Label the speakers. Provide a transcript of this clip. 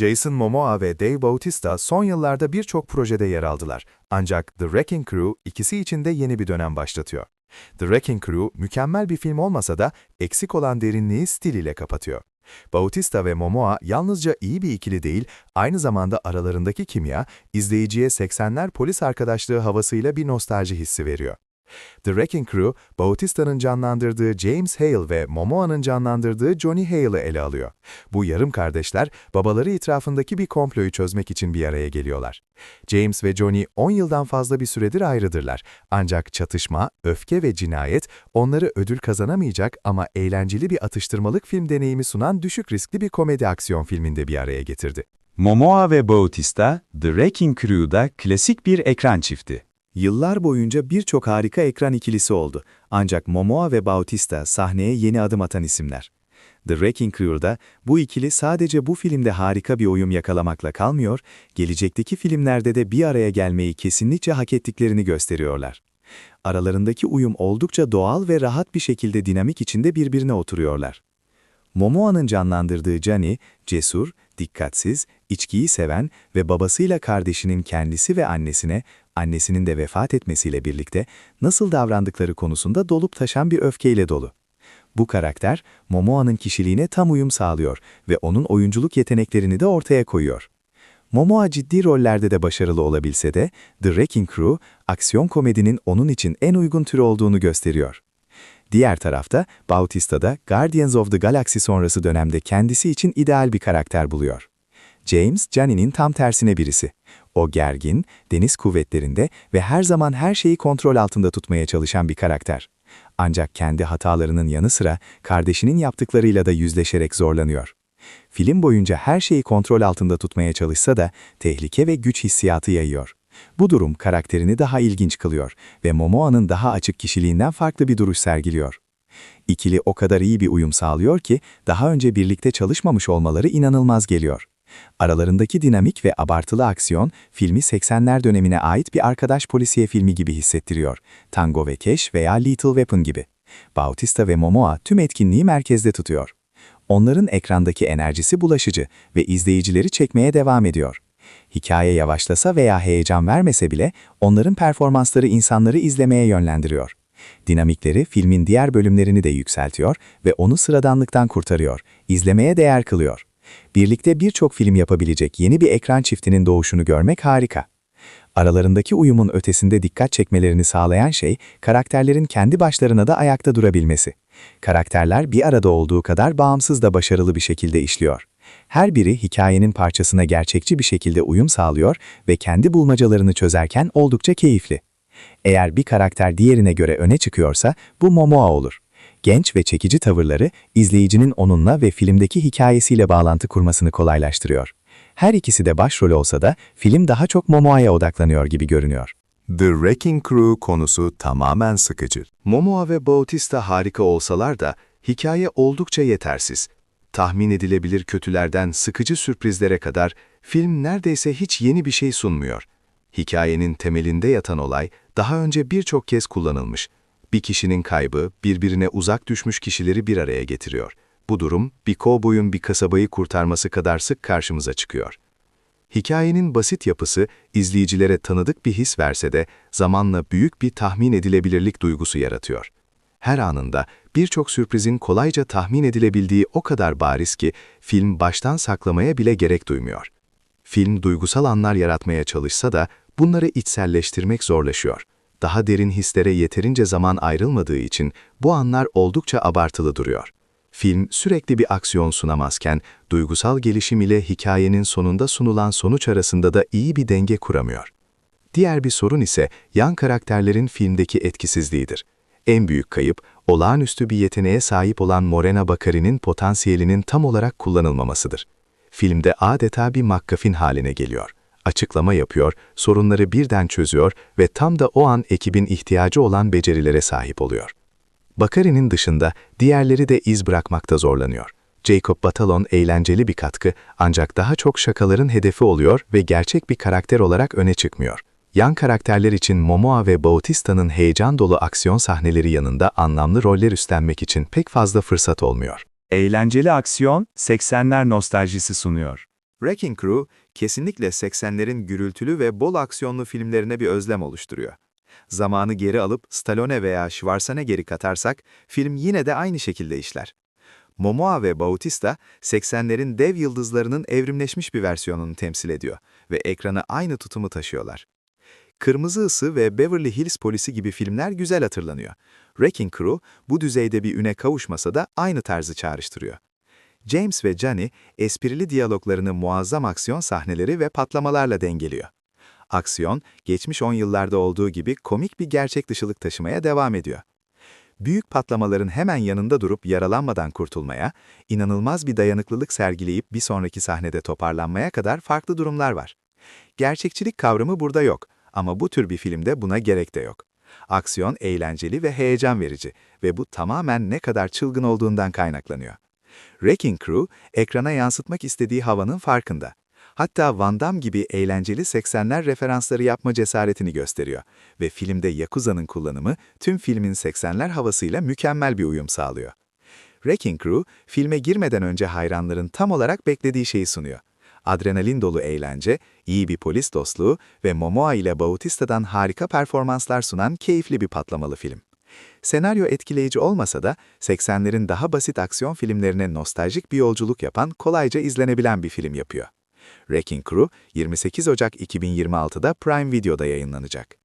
Speaker 1: Jason Momoa ve Dave Bautista son yıllarda birçok projede yer aldılar. Ancak The Wrecking Crew ikisi için de yeni bir dönem başlatıyor. The Wrecking Crew mükemmel bir film olmasa da eksik olan derinliği stiliyle kapatıyor. Bautista ve Momoa yalnızca iyi bir ikili değil, aynı zamanda aralarındaki kimya, izleyiciye 80'ler polis arkadaşlığı havasıyla bir nostalji hissi veriyor. The Wrecking Crew, Bautista'nın canlandırdığı James Hale ve Momoa'nın canlandırdığı Johnny Hale'ı ele alıyor. Bu yarım kardeşler, babaları etrafındaki bir komployu çözmek için bir araya geliyorlar. James ve Johnny 10 yıldan fazla bir süredir ayrıdırlar. Ancak çatışma, öfke ve cinayet onları ödül kazanamayacak ama eğlenceli bir atıştırmalık film deneyimi sunan düşük riskli bir komedi aksiyon filminde bir araya getirdi.
Speaker 2: Momoa ve Bautista, The Wrecking Crew'da klasik bir ekran çifti.
Speaker 3: Yıllar boyunca birçok harika ekran ikilisi oldu. Ancak Momoa ve Bautista sahneye yeni adım atan isimler. The Wrecking Crew'da bu ikili sadece bu filmde harika bir uyum yakalamakla kalmıyor, gelecekteki filmlerde de bir araya gelmeyi kesinlikle hak ettiklerini gösteriyorlar. Aralarındaki uyum oldukça doğal ve rahat bir şekilde dinamik içinde birbirine oturuyorlar. Momoa'nın canlandırdığı Johnny, cesur, dikkatsiz, içkiyi seven ve babasıyla kardeşinin kendisi ve annesinin de vefat etmesiyle birlikte nasıl davrandıkları konusunda dolup taşan bir öfkeyle dolu. Bu karakter, Momoa'nın kişiliğine tam uyum sağlıyor ve onun oyunculuk yeteneklerini de ortaya koyuyor. Momoa ciddi rollerde de başarılı olabilse de, The Wrecking Crew, aksiyon komedinin onun için en uygun türü olduğunu gösteriyor. Diğer tarafta, Bautista da Guardians of the Galaxy sonrası dönemde kendisi için ideal bir karakter buluyor. James, Johnny'nin tam tersine birisi. O gergin, deniz kuvvetlerinde ve her zaman her şeyi kontrol altında tutmaya çalışan bir karakter. Ancak kendi hatalarının yanı sıra kardeşinin yaptıklarıyla da yüzleşerek zorlanıyor. Film boyunca her şeyi kontrol altında tutmaya çalışsa da tehlike ve güç hissiyatı yayıyor. Bu durum karakterini daha ilginç kılıyor ve Momoa'nın daha açık kişiliğinden farklı bir duruş sergiliyor. İkili o kadar iyi bir uyum sağlıyor ki daha önce birlikte çalışmamış olmaları inanılmaz geliyor. Aralarındaki dinamik ve abartılı aksiyon, filmi 80'ler dönemine ait bir arkadaş polisiye filmi gibi hissettiriyor. Tango ve Cash veya Lethal Weapon gibi. Bautista ve Momoa tüm etkinliği merkezde tutuyor. Onların ekrandaki enerjisi bulaşıcı ve izleyicileri çekmeye devam ediyor. Hikaye yavaşlasa veya heyecan vermese bile onların performansları insanları izlemeye yönlendiriyor. Dinamikleri filmin diğer bölümlerini de yükseltiyor ve onu sıradanlıktan kurtarıyor, izlemeye değer kılıyor. Birlikte birçok film yapabilecek yeni bir ekran çiftinin doğuşunu görmek harika. Aralarındaki uyumun ötesinde dikkat çekmelerini sağlayan şey, karakterlerin kendi başlarına da ayakta durabilmesi. Karakterler bir arada olduğu kadar bağımsız da başarılı bir şekilde işliyor. Her biri hikayenin parçasına gerçekçi bir şekilde uyum sağlıyor ve kendi bulmacalarını çözerken oldukça keyifli. Eğer bir karakter diğerine göre öne çıkıyorsa bu Momoa olur. Genç ve çekici tavırları izleyicinin onunla ve filmdeki hikayesiyle bağlantı kurmasını kolaylaştırıyor. Her ikisi de başrol olsa da film daha çok Momoa'ya odaklanıyor gibi görünüyor.
Speaker 1: The Wrecking Crew konusu tamamen sıkıcı. Momoa ve Bautista harika olsalar da hikaye oldukça yetersiz. Tahmin edilebilir kötülerden sıkıcı sürprizlere kadar film neredeyse hiç yeni bir şey sunmuyor. Hikayenin temelinde yatan olay daha önce birçok kez kullanılmış. Bir kişinin kaybı birbirine uzak düşmüş kişileri bir araya getiriyor. Bu durum bir kovboyun bir kasabayı kurtarması kadar sık karşımıza çıkıyor. Hikayenin basit yapısı izleyicilere tanıdık bir his verse de zamanla büyük bir tahmin edilebilirlik duygusu yaratıyor. Her anında birçok sürprizin kolayca tahmin edilebildiği o kadar bariz ki film baştan saklamaya bile gerek duymuyor. Film duygusal anlar yaratmaya çalışsa da bunları içselleştirmek zorlaşıyor. Daha derin hislere yeterince zaman ayrılmadığı için bu anlar oldukça abartılı duruyor. Film sürekli bir aksiyon sunamazken, duygusal gelişim ile hikayenin sonunda sunulan sonuç arasında da iyi bir denge kuramıyor. Diğer bir sorun ise yan karakterlerin filmdeki etkisizliğidir. En büyük kayıp, olağanüstü bir yeteneğe sahip olan Morena Baccarin'in potansiyelinin tam olarak kullanılmamasıdır. Filmde adeta bir MacGuffin haline geliyor. Açıklama yapıyor, sorunları birden çözüyor ve tam da o an ekibin ihtiyacı olan becerilere sahip oluyor. Baccarin'in dışında diğerleri de iz bırakmakta zorlanıyor. Jacob Batalon eğlenceli bir katkı ancak daha çok şakaların hedefi oluyor ve gerçek bir karakter olarak öne çıkmıyor. Yan karakterler için Momoa ve Bautista'nın heyecan dolu aksiyon sahneleri yanında anlamlı roller üstlenmek için pek fazla fırsat olmuyor.
Speaker 2: Eğlenceli aksiyon, 80'ler nostaljisi sunuyor.
Speaker 1: Wrecking Crew, kesinlikle 80'lerin gürültülü ve bol aksiyonlu filmlerine bir özlem oluşturuyor. Zamanı geri alıp Stallone veya Schwarzenegger'i katarsak, film yine de aynı şekilde işler. Momoa ve Bautista, 80'lerin dev yıldızlarının evrimleşmiş bir versiyonunu temsil ediyor ve ekrana aynı tutumu taşıyorlar. Kırmızı Isı ve Beverly Hills Polisi gibi filmler güzel hatırlanıyor. Wrecking Crew, bu düzeyde bir üne kavuşmasa da aynı tarzı çağrıştırıyor. James ve Johnny, esprili diyaloglarını muazzam aksiyon sahneleri ve patlamalarla dengeliyor. Aksiyon, geçmiş 10 yıllarda olduğu gibi komik bir gerçek dışılık taşımaya devam ediyor. Büyük patlamaların hemen yanında durup yaralanmadan kurtulmaya, inanılmaz bir dayanıklılık sergileyip bir sonraki sahnede toparlanmaya kadar farklı durumlar var. Gerçekçilik kavramı burada yok ama bu tür bir filmde buna gerek de yok. Aksiyon eğlenceli ve heyecan verici ve bu tamamen ne kadar çılgın olduğundan kaynaklanıyor. Wrecking Crew, ekrana yansıtmak istediği havanın farkında. Hatta Van Damme gibi eğlenceli 80'ler referansları yapma cesaretini gösteriyor ve filmde Yakuza'nın kullanımı tüm filmin 80'ler havasıyla mükemmel bir uyum sağlıyor. Wrecking Crew, filme girmeden önce hayranların tam olarak beklediği şeyi sunuyor. Adrenalin dolu eğlence, iyi bir polis dostluğu ve Momoa ile Bautista'dan harika performanslar sunan keyifli bir patlamalı film. Senaryo etkileyici olmasa da 80'lerin daha basit aksiyon filmlerine nostaljik bir yolculuk yapan kolayca izlenebilen bir film yapıyor. Wrecking Crew, 28 Ocak 2026'da Prime Video'da yayınlanacak.